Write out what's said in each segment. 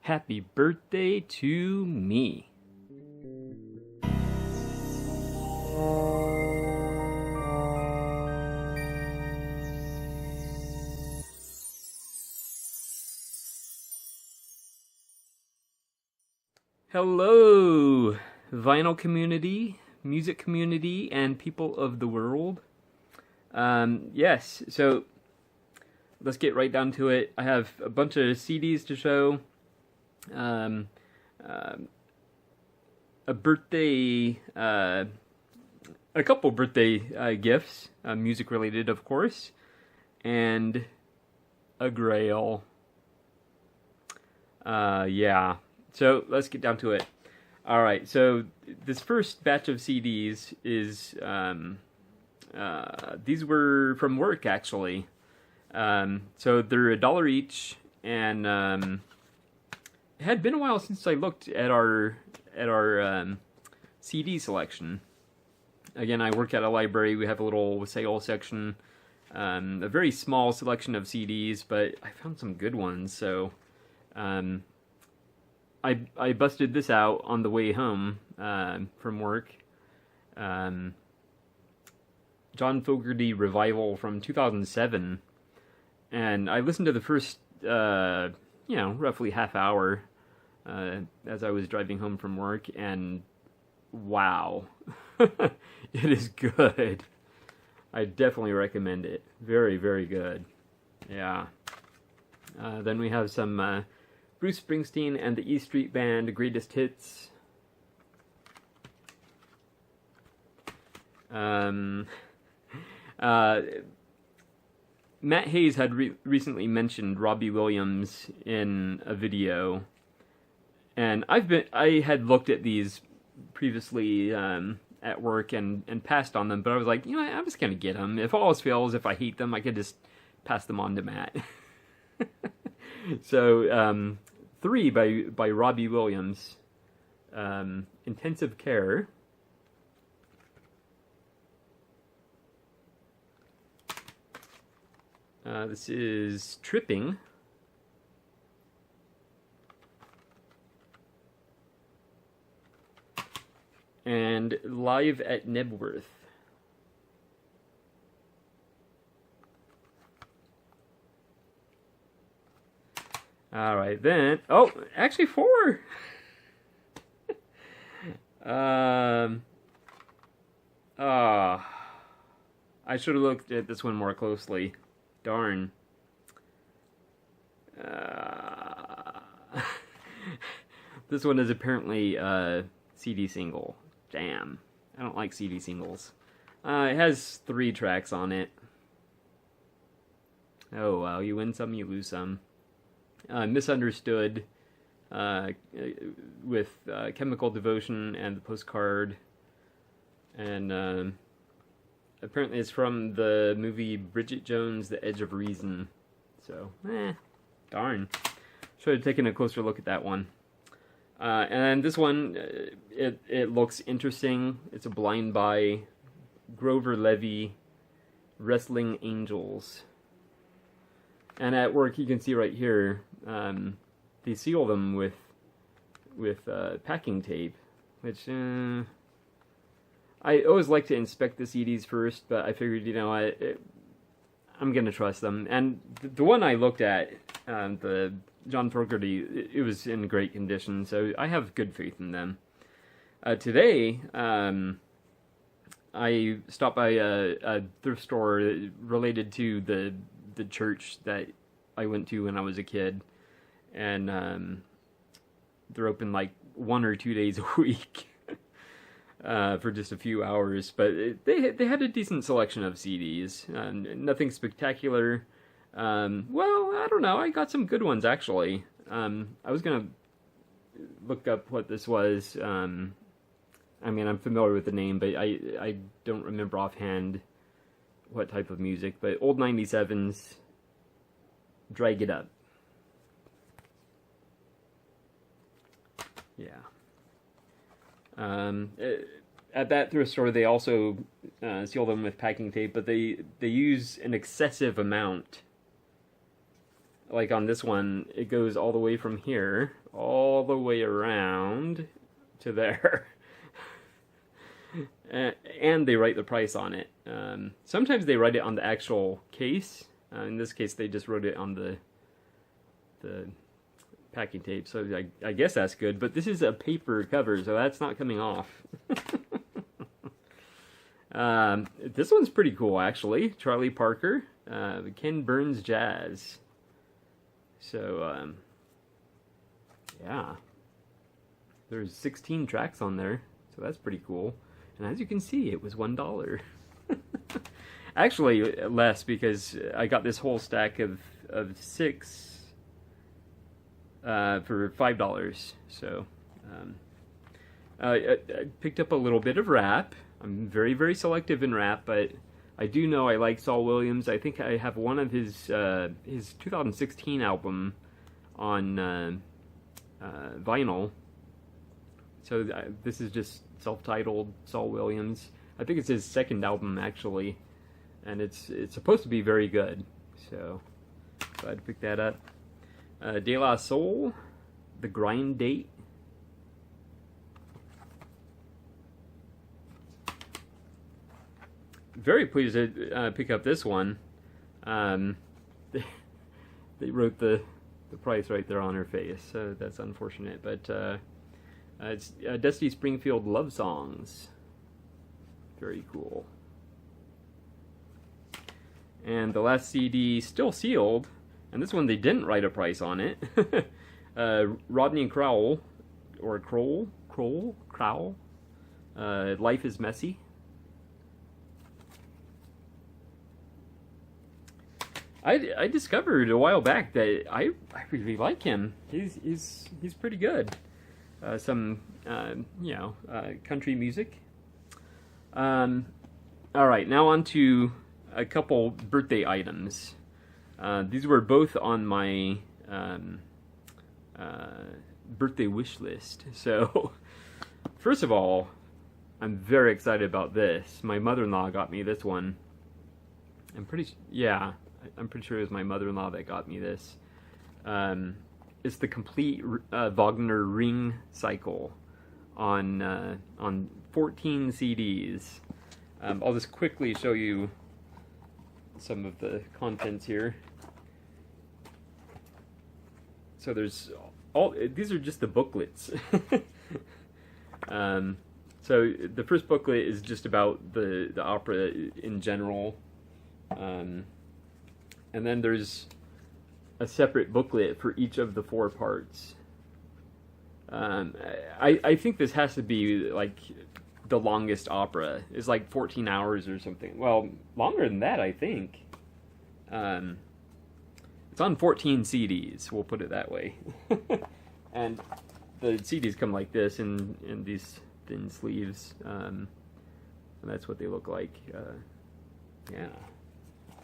Happy birthday to me. Hello, vinyl community, music community, and people of the world. Yes, so let's get right down to it. I have a bunch of CDs to show. A birthday, a couple birthday gifts, music related, of course, and a Grail. Yeah. So let's get down to it. All right. So this first batch of CDs is these were from work actually. So they're $1 each, and it had been a while since I looked at our CD selection. Again, I work at a library. We have a little sale section, a very small selection of CDs, but I found some good ones. So I busted this out on the way home from work. John Fogerty Revival from 2007, and I listened to the first roughly half hour as I was driving home from work, and wow, it is good. I definitely recommend it. Very, very good. Yeah. Then we have some Bruce Springsteen and the E Street Band Greatest Hits. Matt Hayes had recently mentioned Robbie Williams in a video, and I had looked at these previously at work and passed on them, but I was like, I'm just gonna get them. If all else fails, if I hate them, I could just pass them on to Matt. So 3 by Robbie Williams, Intensive Care. This is Tripping. And Live at Nebworth. Alright, then... Oh, actually 4! I should have looked at this one more closely. Darn. This one is apparently a CD single. Damn. I don't like CD singles. It has 3 tracks on it. Oh, well, you win some, you lose some. Misunderstood, with Chemical Devotion and the Postcard. And apparently it's from the movie Bridget Jones, The Edge of Reason. So, darn. Should have taken a closer look at that one. And this one, it looks interesting. It's a blind buy. Grover Levee, Wrestling Angels. And at work, you can see right here, they seal them with packing tape, which I always like to inspect the CDs first, but I figured, I'm gonna trust them. And the one I looked at, the John Fogerty, it was in great condition, so I have good faith in them. Today, I stopped by a thrift store related to the church that I went to when I was a kid, and they're open like 1 or 2 days a week for just a few hours. But they had a decent selection of CDs, nothing spectacular. Well, I don't know. I got some good ones actually. I was gonna look up what this was. I'm familiar with the name, but I don't remember offhand what type of music. But Old 97's Drag It Up. Yeah. At that thrift store, they also seal them with packing tape, but they use an excessive amount like on this one, it goes all the way from here, all the way around to there. And they write the price on it. Sometimes they write it on the actual case. In this case, they just wrote it on the packing tape, so I guess that's good. But this is a paper cover, so that's not coming off. This one's pretty cool, actually. Charlie Parker, Ken Burns Jazz. So, yeah. There's 16 tracks on there, so that's pretty cool. And as you can see, it was $1. Actually, less, because I got this whole stack of 6 for $5. So, I picked up a little bit of rap. I'm very, very selective in rap, but I do know I like Saul Williams. I think I have one of his 2016 album on vinyl. So this is just self-titled Saul Williams. I think it's his second album, actually, and it's supposed to be very good. So glad to pick that up. De La Soul, The Grind Date. Very pleased to pick up this one. They wrote the price right there on her face, so that's unfortunate. But it's Dusty Springfield Love Songs. Very cool. And the last CD, still sealed, and this one they didn't write a price on it. Rodney Crowell, or Crowell. Life is Messy. I discovered a while back that I really like him. He's pretty good. Some country music. All right, now on to a couple birthday items. These were both on my birthday wish list. So, first of all, I'm very excited about this. My mother-in-law got me this one. I'm pretty sure it was my mother-in-law that got me this. It's the complete Vogner Ring cycle on 14 CDs. I'll just quickly show you some of the contents here. So these are just the booklets. So the first booklet is just about the opera in general. And then there's a separate booklet for each of the 4 parts. I think this has to be like the longest opera. It's like 14 hours or something. Well, longer than that, I think. It's on 14 CDs, we'll put it that way. And the CDs come like this in these thin sleeves. And that's what they look like. Yeah.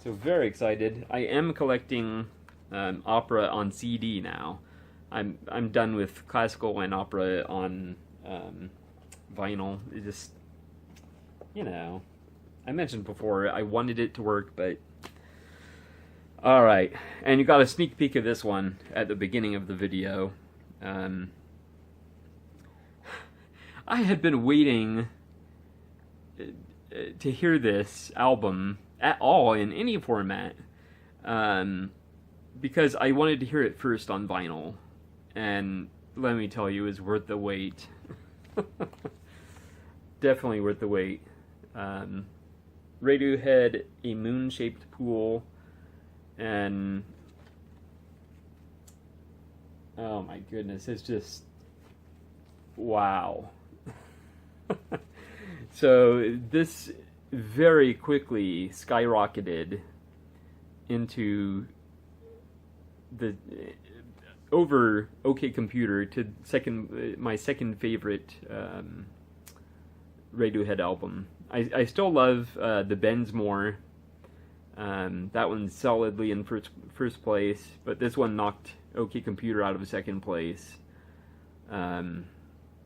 So very excited. I am collecting opera on CD now. I'm done with classical and opera on vinyl. It just, I mentioned before I wanted it to work, but all right. And you got a sneak peek of this one at the beginning of the video. I had been waiting to hear this album at all in any format, because I wanted to hear it first on vinyl, and let me tell you, it's worth the wait. Definitely worth the wait. Radiohead, A Moon-Shaped Pool, and oh my goodness, it's just wow. So this very quickly skyrocketed into the over OK Computer to my second favorite Radiohead album. I still love the Bends more. That one's solidly in first place, but this one knocked OK Computer out of second place.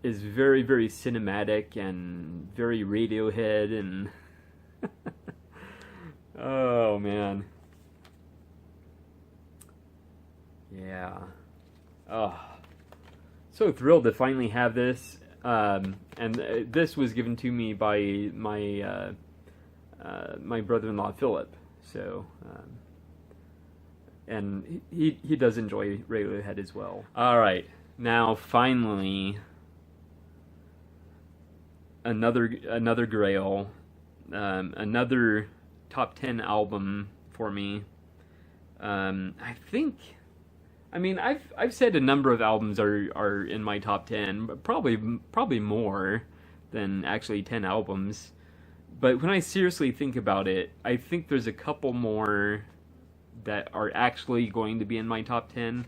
Is very, very cinematic and very Radiohead, and oh man. Yeah. Oh, so thrilled to finally have this. This was given to me by my brother-in-law Philip. So, and he does enjoy Radiohead as well. All right, now finally another Grail, another top 10 album for me. I've said a number of albums are in my top 10, but probably more than actually 10 albums. But when I seriously think about it, I think there's a couple more that are actually going to be in my top 10.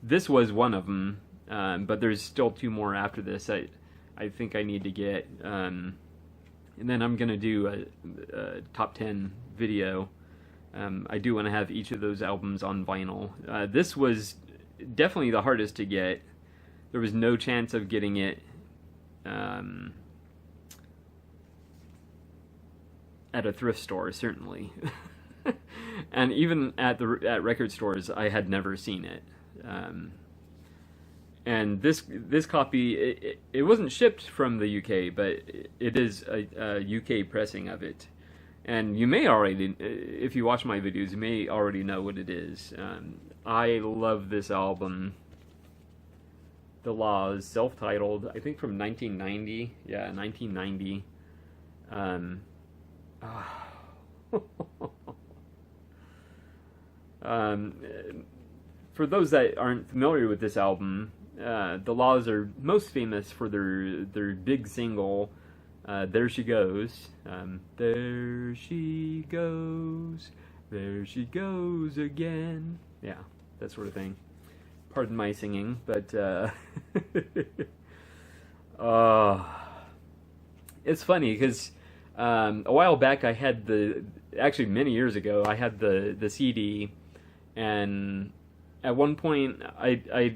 This was one of them, but there's still two more after this I think I need to get. And then I'm going to do a top 10 video. I do want to have each of those albums on vinyl. This was definitely the hardest to get. There was no chance of getting it at a thrift store, certainly. And even at record stores, I had never seen it. And this copy, it wasn't shipped from the UK, but it is a UK pressing of it. And you may already, if you watch my videos, you may already know what it is. I love this album. The Laws, self-titled, I think from 1990. Yeah, 1990. For those that aren't familiar with this album, The Laws are most famous for their big single, There She Goes. There she goes, there she goes again. Yeah, that sort of thing. Pardon my singing, but it's funny because a while back I had actually many years ago, I had the CD, and at one point I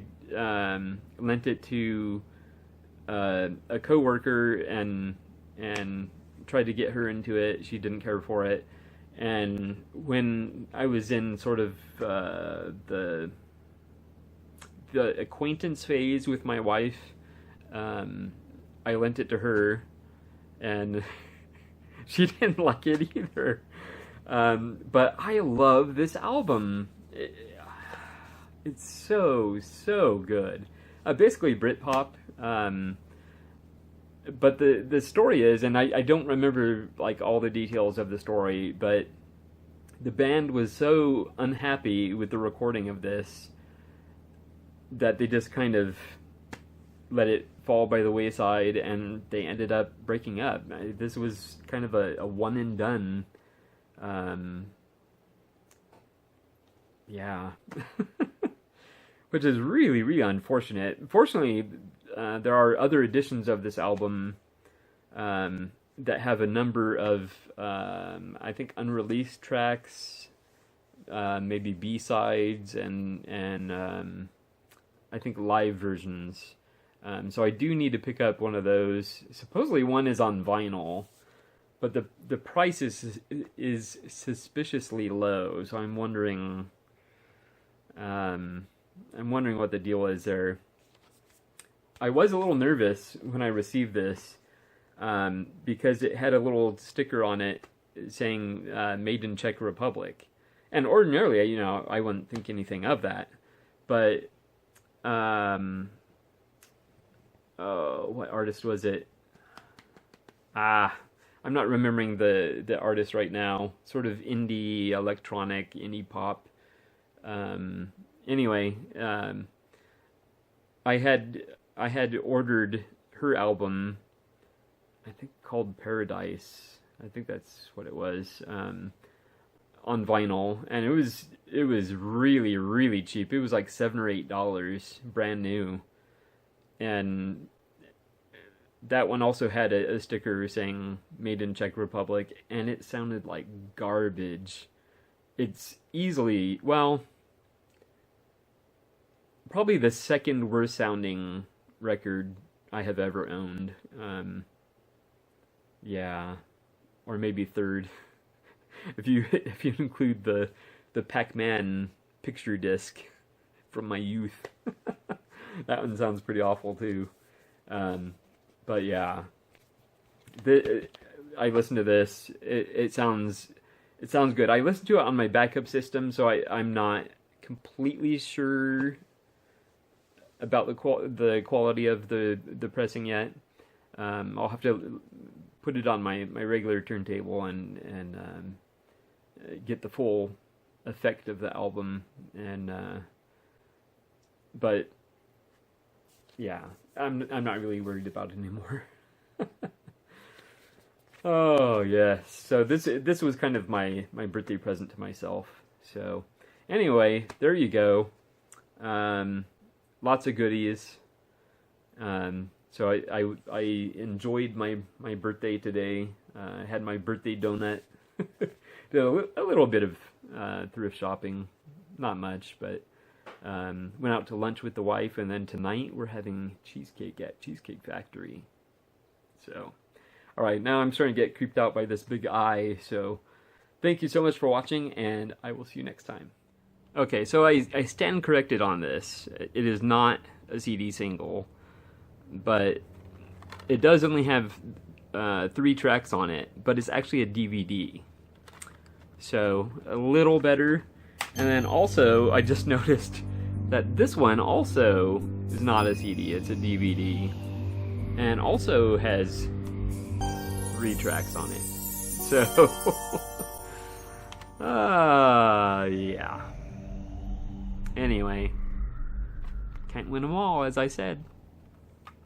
lent it to a coworker and tried to get her into it. She didn't care for it, and when I was in sort of the acquaintance phase with my wife, I lent it to her, and she didn't like it either. But I love this album. It's so good. Basically Britpop. But the story is, and I don't remember like all the details of the story, but the band was so unhappy with the recording of this that they just kind of let it fall by the wayside, and they ended up breaking up. This was kind of a one and done. Yeah. Which is really, really unfortunate. Fortunately, there are other editions of this album that have a number of, I think, unreleased tracks, maybe B-sides, and I think live versions. So I do need to pick up one of those. Supposedly one is on vinyl, but the price is suspiciously low. So I'm wondering what the deal is there. I was a little nervous when I received this because it had a little sticker on it saying "Made in Czech Republic," and ordinarily, I wouldn't think anything of that. But what artist was it? I'm not remembering the artist right now. Sort of indie electronic, indie pop. Anyway, I had ordered her album, I think called Paradise. I think that's what it was, on vinyl, and it was really, really cheap. It was like $7 or $8, brand new, and that one also had a sticker saying "Made in Czech Republic," and it sounded like garbage. It's easily, well, probably the second worst sounding record I have ever owned. Yeah, or maybe third, if you include the Pac-Man picture disc from my youth. That one sounds pretty awful too. But yeah, I listened to this. It sounds good. I listened to it on my backup system, so I'm not completely sure about the quality of the pressing yet. I'll have to put it on my regular turntable and get the full effect of the album. And but yeah, I'm not really worried about it anymore. Oh yes, so this was kind of my birthday present to myself. So anyway, there you go. Lots of goodies. So I enjoyed my birthday today. I had my birthday donut. Did a little bit of thrift shopping, not much, but went out to lunch with the wife, and then tonight we're having cheesecake at Cheesecake Factory. So, all right, now I'm starting to get creeped out by this big eye. So, thank you so much for watching, and I will see you next time. Okay, so I stand corrected on this. It is not a CD single, but it does only have 3 tracks on it, but it's actually a DVD. So, a little better. And then also, I just noticed that this one also is not a CD, it's a DVD. And also has 3 tracks on it. So, yeah. Anyway, can't win them all, as I said.